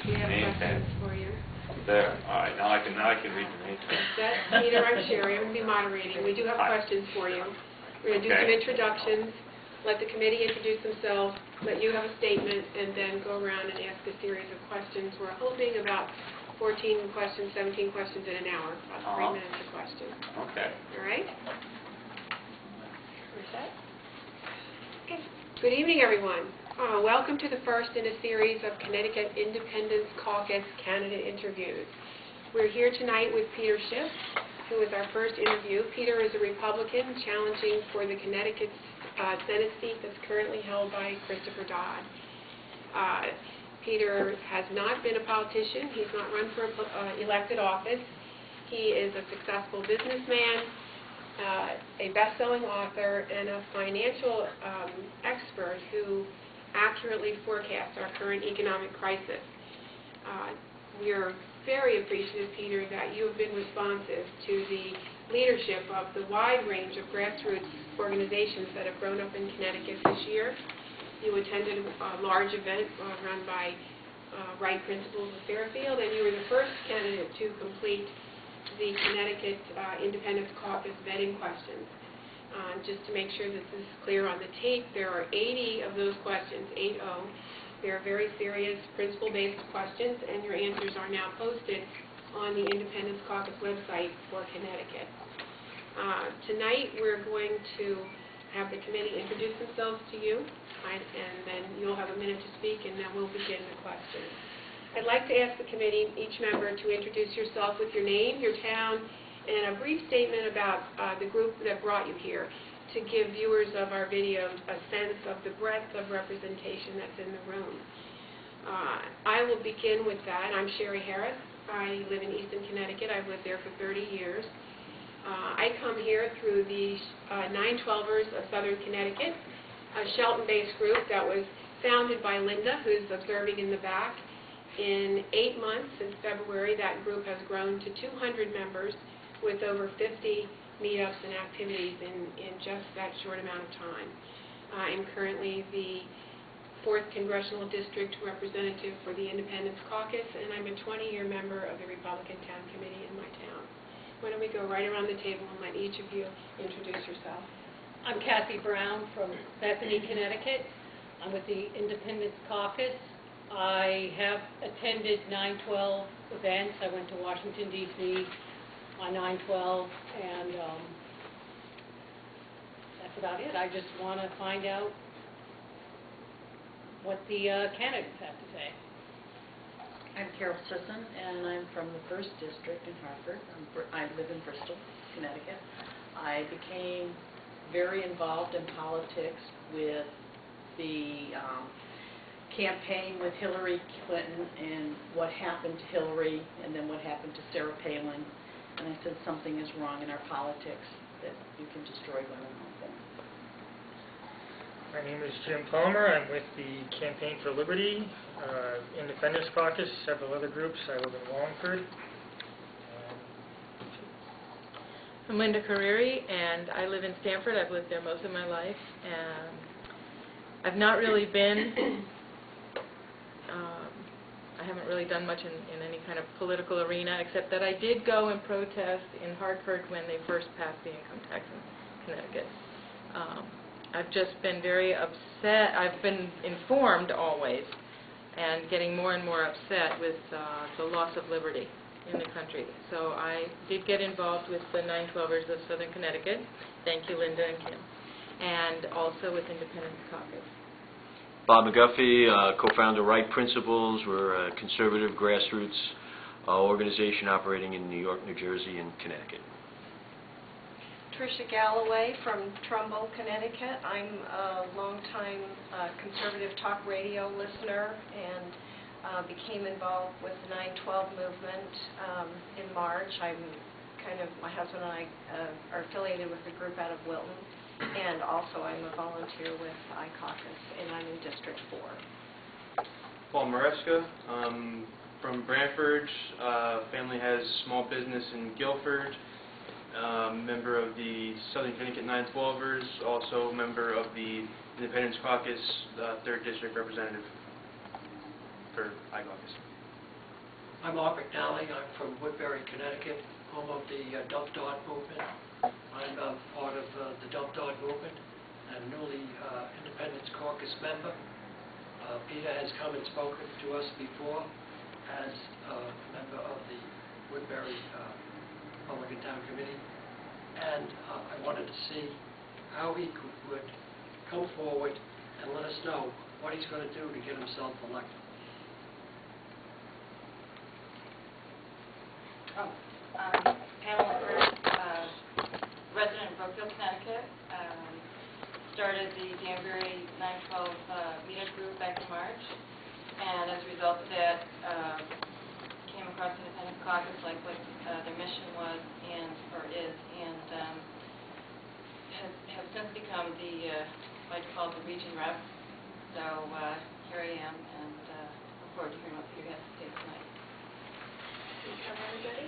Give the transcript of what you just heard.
We have Name questions tag. for you. There. All right. Now I can read the name tag. That's Peter. I'm Sherry. I'm going to be moderating. We do have questions for you. We're going to do some introductions, let the committee introduce themselves, let you have a statement, and then go around and ask a series of questions. We're holding about 14 questions, 17 questions in an hour, about 3 minutes a question. Okay. All right? We're set? Okay. Good evening, everyone. Welcome to the first in a series of Connecticut Independence Caucus candidate interviews. We're here tonight with Peter Schiff, who is our first interview. Peter is a Republican challenging for the Connecticut Senate seat that's currently held by Christopher Dodd. Peter has not been a politician. He's not run for elected office. He is a successful businessman, a best-selling author, and a financial expert who accurately forecasts our current economic crisis. We are very appreciative, Peter, that you have been responsive to the leadership of the wide range of grassroots organizations that have grown up in Connecticut this year. You attended a large event run by Right Principles of Fairfield, and you were the first candidate to complete the Connecticut Independence Caucus vetting questions. Just to make sure that this is clear on the tape, there are 80 of those questions, 80. They're very serious, principle-based questions, and your answers are now posted on the Independence Caucus website for Connecticut. Tonight, we're going to have the committee introduce themselves to you, and then you'll have a minute to speak, and then we'll begin the questions. I'd like to ask the committee, each member, to introduce yourself with your name, your town, and a brief statement about the group that brought you here, to give viewers of our video a sense of the breadth of representation that's in the room. I will begin with that. I'm Sherry Harris. I live in Easton, Connecticut. I've lived there for 30 years. I come here through the 912ers of Southern Connecticut, a Shelton-based group that was founded by Linda, who's observing in the back. In 8 months, since February, that group has grown to 200 members with over 50 meetups and activities in just that short amount of time. I'm currently the 4th Congressional District Representative for the Independence Caucus, and I'm a 20-year member of the Republican Town Committee in my town. Why don't we go right around the table and let each of you introduce yourself. I'm Kathy Brown from Bethany, Connecticut. I'm with the Independence Caucus. I have attended 9/12 events. I went to Washington, D.C. on 9/12, and that's about it. I just want to find out what the candidates have to say. I'm Carol Sisson, and I'm from the 1st District in Hartford. I live in Bristol, Connecticut. I became very involved in politics with the campaign with Hillary Clinton and what happened to Hillary and then what happened to Sarah Palin. And I said something is wrong in our politics, that you can destroy women like that. My name is Jim Palmer. I'm with the Campaign for Liberty, Independence Caucus, several other groups. I live in Wallingford. I'm Linda Carreri, and I live in Stamford. I've lived there most of my life, and I've not really been, I haven't really done much in any kind of political arena, except that I did go and protest in Hartford when they first passed the income tax in Connecticut. I've just been very upset. I've been informed always, and getting more and more upset with the loss of liberty in the country. So I did get involved with the 912ers of Southern Connecticut. Thank you, Linda and Kim. And also with Independence Caucus. Bob McGuffey, co-founder of Right Principles. We're a conservative grassroots organization operating in New York, New Jersey, and Connecticut. Tricia Galloway from Trumbull, Connecticut. I'm a longtime conservative talk radio listener and became involved with the 9/12 movement in March. My husband and I are affiliated with a group out of Wilton, and also I'm a volunteer with iCaucus, and I'm in District 4. Paul Maresca, from Brantford. Family has small business in Guilford. Member of the Southern Connecticut 912ers, also member of the Independence Caucus, 3rd District Representative for iCaucus. I'm Mark McNally. I'm from Woodbury, Connecticut, home of the Dump Dog movement. I'm part of the Dump Dog movement and newly Independence Caucus member. Peter has come and spoken to us before as a member of the Woodbury Republican Town Committee, and I wanted to see how he would come forward and let us know what he's going to do to get himself elected. Pamela Bird, resident of Brookfield, Connecticut. Started the Danbury 912 meetup group back in March, and as a result of that, came across the Independence Caucus, like what their mission was or is, and have since become the, I like to call it the region rep. So here I am, and look forward to hearing what Peter has to say tonight. Do you cover everybody?